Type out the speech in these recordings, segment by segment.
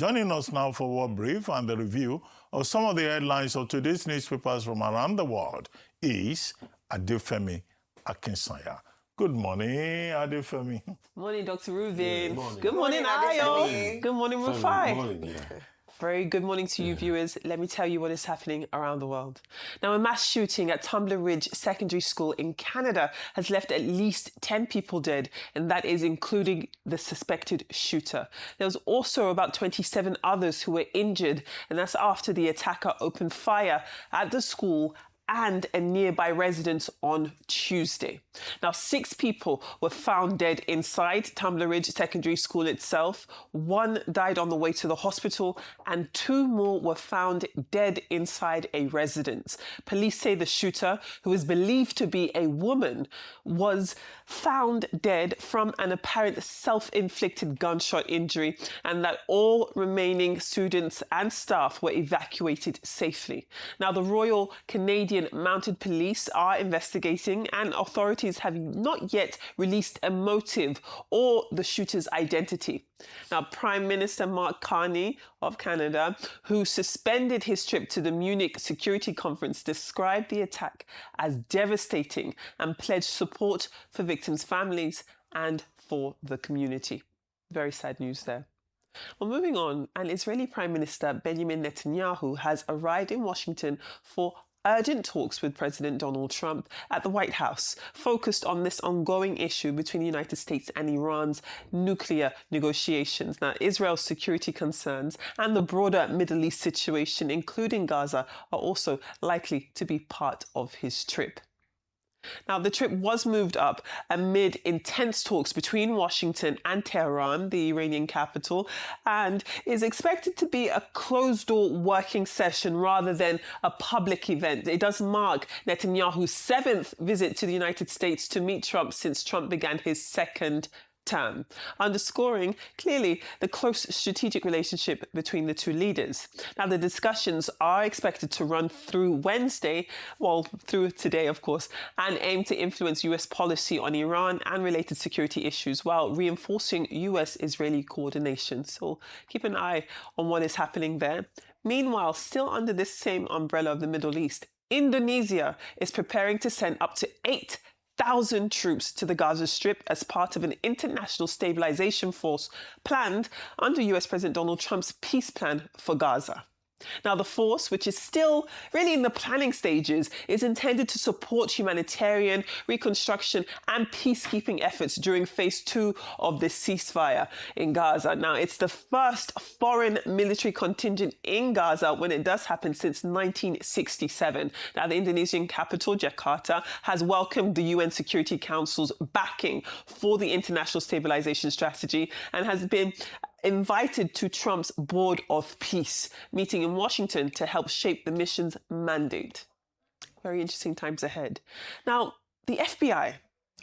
Joining us now for World Brief and the review of some of the headlines of today's newspapers from around the world is Adefemi Akinsanya. Good morning, Adefemi. Morning, Dr. Rubin. Good morning, Ayo. Good morning, Rufai. Morning, yeah. Very good morning to you, viewers. Let me tell you what is happening around the world. Now, a mass shooting at Tumbler Ridge Secondary School in Canada has left at least 10 people dead, and that is including the suspected shooter. There was also about 27 others who were injured, and that's after the attacker opened fire at the school and a nearby residence on Tuesday. Now, 6 people were found dead inside Tumbler Ridge Secondary School itself. 1 died on the way to the hospital, and 2 more were found dead inside a residence. Police say the shooter, who is believed to be a woman, was found dead from an apparent self-inflicted gunshot injury, and that all remaining students and staff were evacuated safely. Now, the Royal Canadian Mounted Police are investigating, and authorities have not yet released a motive or the shooter's identity. Now, Prime Minister Mark Carney of Canada, who suspended his trip to the Munich Security Conference, described the attack as devastating and pledged support for victims' families and for the community. Very sad news there. Well, moving on, an Israeli Prime Minister Benjamin Netanyahu has arrived in Washington for urgent talks with President Donald Trump at the White House, focused on this ongoing issue between the United States and Iran's nuclear negotiations. Now, Israel's security concerns and the broader Middle East situation, including Gaza, are also likely to be part of his trip. Now, the trip was moved up amid intense talks between Washington and Tehran, the Iranian capital, and is expected to be a closed-door working session rather than a public event. It does mark Netanyahu's 7th visit to the United States to meet Trump since Trump began his 2nd term, underscoring clearly the close strategic relationship between the two leaders. Now, the discussions are expected to run through Wednesday, well, through today, of course, and aim to influence US policy on Iran and related security issues while reinforcing US-Israeli coordination. So keep an eye on what is happening there. Meanwhile, still under this same umbrella of the Middle East, Indonesia is preparing to send up to 8,000 troops to the Gaza Strip as part of an international stabilization force planned under US President Donald Trump's peace plan for Gaza. Now, the force, which is still really in the planning stages, is intended to support humanitarian, reconstruction and peacekeeping efforts during phase 2 of this ceasefire in Gaza. Now, it's the first foreign military contingent in Gaza when it does happen since 1967. Now, the Indonesian capital, Jakarta, has welcomed the UN Security Council's backing for the international stabilization strategy and has been invited to Trump's Board of Peace meeting in Washington to help shape the mission's mandate. Very interesting times ahead. Now, the FBI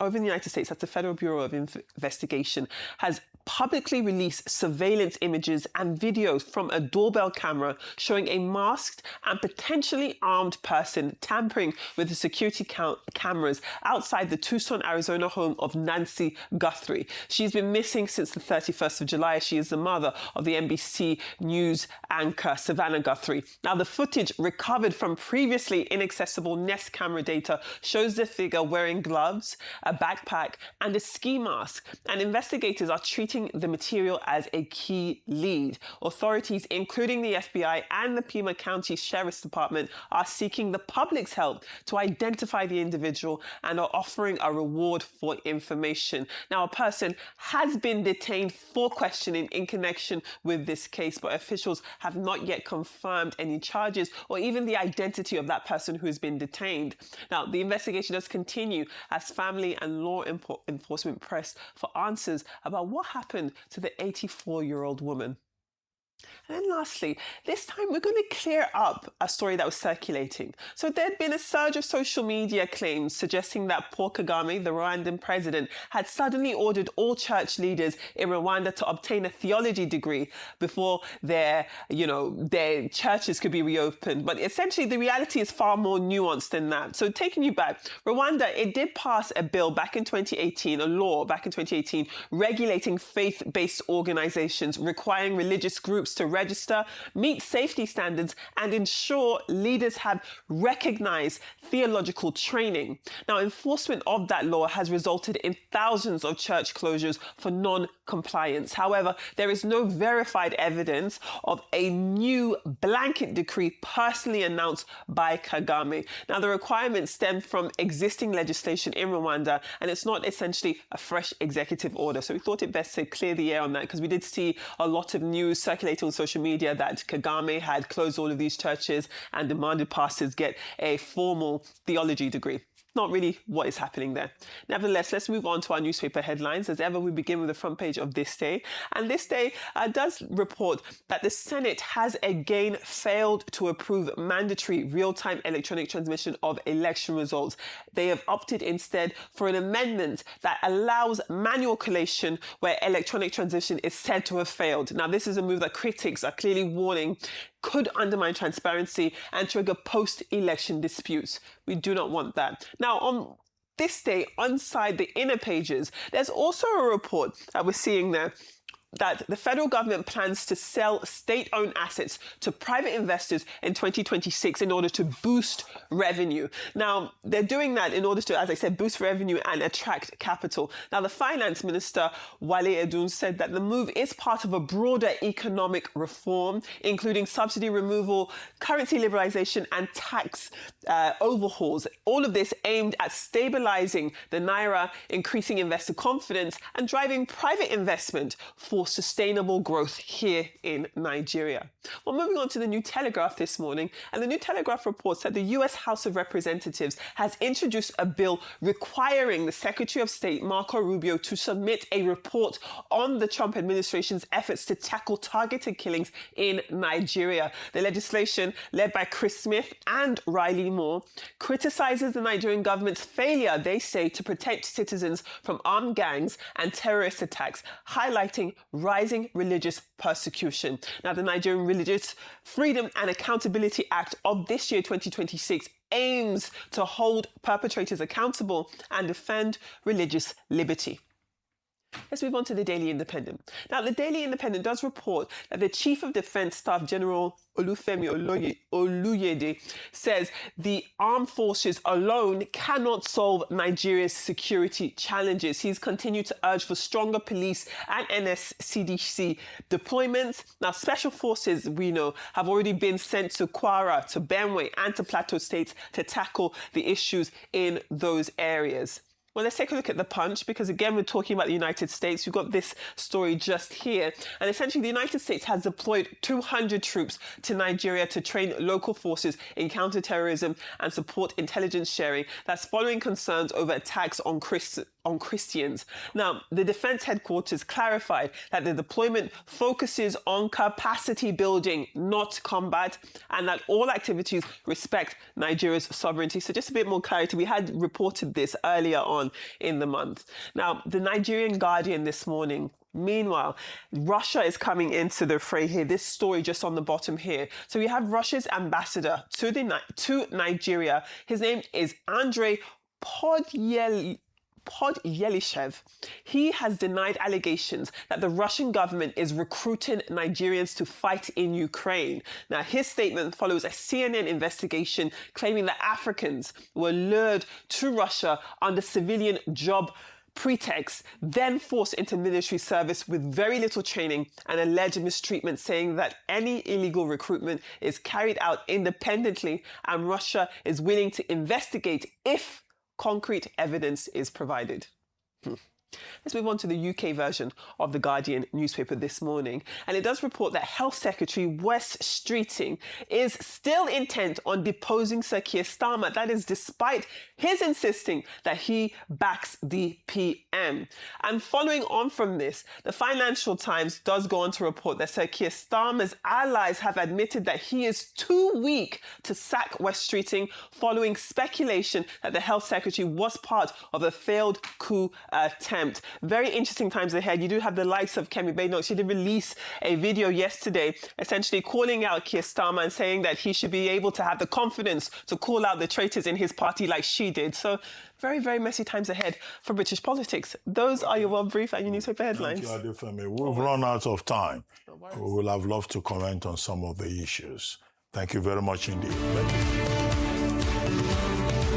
over in the United States, that's the Federal Bureau of Investigation, has publicly released surveillance images and videos from a doorbell camera showing a masked and potentially armed person tampering with the security cameras outside the Tucson, Arizona home of Nancy Guthrie. She's been missing since the 31st of July. She is the mother of the NBC News anchor Savannah Guthrie. Now, the footage recovered from previously inaccessible Nest camera data shows the figure wearing gloves, a backpack and a ski mask, and investigators are treating the material as a key lead. Authorities, including the FBI and the Pima County Sheriff's Department, are seeking the public's help to identify the individual and are offering a reward for information. Now, a person has been detained for questioning in connection with this case, but officials have not yet confirmed any charges or even the identity of that person who has been detained. Now, the investigation does continue as family and law enforcement press for answers about what happened to the 84-year-old woman. And then lastly, this time we're going to clear up a story that was circulating. So there'd been a surge of social media claims suggesting that Paul Kagame, the Rwandan president, had suddenly ordered all church leaders in Rwanda to obtain a theology degree before their churches could be reopened. But essentially, the reality is far more nuanced than that. So taking you back, Rwanda, it did pass a bill back in 2018, a law back in 2018, regulating faith-based organizations, requiring religious groups groups to register, meet safety standards, and ensure leaders have recognized theological training. Now, enforcement of that law has resulted in thousands of church closures for non-compliance. However, there is no verified evidence of a new blanket decree personally announced by Kagame. Now, the requirements stem from existing legislation in Rwanda, and it's not essentially a fresh executive order. So we thought it best to clear the air on that, because we did see a lot of news circulating on social media that Kagame had closed all of these churches and demanded pastors get a formal theology degree. Not really what is happening there. Nevertheless, let's move on to our newspaper headlines. As ever, we begin with the front page of This Day. And This Day does report that the Senate has again failed to approve mandatory real-time electronic transmission of election results. They have opted instead for an amendment that allows manual collation where electronic transmission is said to have failed. Now, this is a move that critics are clearly warning could undermine transparency and trigger post-election disputes. We do not want that. Now, on This Day, inside the inner pages, there's also a report that we're seeing there that the federal government plans to sell state-owned assets to private investors in 2026 in order to boost revenue. Now, they're doing that in order to, as I said, boost revenue and attract capital. Now, the finance minister, Wale Edun, said that the move is part of a broader economic reform, including subsidy removal, currency liberalization, and tax overhauls. All of this aimed at stabilizing the naira, increasing investor confidence, and driving private investment for sustainable growth here in Nigeria. Well, moving on to the New Telegraph this morning, and the New Telegraph reports that the US House of Representatives has introduced a bill requiring the Secretary of State, Marco Rubio, to submit a report on the Trump administration's efforts to tackle targeted killings in Nigeria. The legislation, led by Chris Smith and Riley Moore, criticizes the Nigerian government's failure, they say, to protect citizens from armed gangs and terrorist attacks, highlighting rising religious persecution. Now, the Nigerian Religious Freedom and Accountability Act of this year, 2026, aims to hold perpetrators accountable and defend religious liberty. Let's move on to the Daily Independent. Now, the Daily Independent does report that the Chief of Defence Staff General Olufemi Oluyede says the armed forces alone cannot solve Nigeria's security challenges. He's continued to urge for stronger police and NSCDC deployments. Now, special forces, we know, have already been sent to Kwara, to Benue, and to Plateau states to tackle the issues in those areas. Well, let's take a look at the Punch, because again, we're talking about the United States. We've got this story just here. And essentially, the United States has deployed 200 troops to Nigeria to train local forces in counterterrorism and support intelligence sharing. That's following concerns over attacks on Christians. Now, the defense headquarters clarified that the deployment focuses on capacity building, not combat, and that all activities respect Nigeria's sovereignty. So just a bit more clarity. We had reported this earlier on in the month. Now, the Nigerian Guardian this morning, meanwhile, Russia is coming into the fray here. This story just on the bottom here. So we have Russia's ambassador to Nigeria. His name is Andrei Podyelyshev. He has denied allegations that the Russian government is recruiting Nigerians to fight in Ukraine. Now, his statement follows a CNN investigation claiming that Africans were lured to Russia under civilian job pretext, then forced into military service with very little training and alleged mistreatment, saying that any illegal recruitment is carried out independently and Russia is willing to investigate if concrete evidence is provided. Let's move on to the UK version of the Guardian newspaper this morning. And it does report that Health Secretary Wes Streeting is still intent on deposing Sir Keir Starmer. That is despite his insisting that he backs the PM. And following on from this, the Financial Times does go on to report that Sir Keir Starmer's allies have admitted that he is too weak to sack Wes Streeting, following speculation that the Health Secretary was part of a failed coup attempt. contempt. Very interesting times ahead. You do have the likes of Kemi Badenoch. She did release a video yesterday essentially calling out Keir Starmer and saying that he should be able to have the confidence to call out the traitors in his party like she did. So very, very messy times ahead for British politics. Those are your World Brief and your newspaper headlines. Thank you, Adefemi. We've run out of time. We will have loved to comment on some of the issues. Thank you very much indeed. Thank you.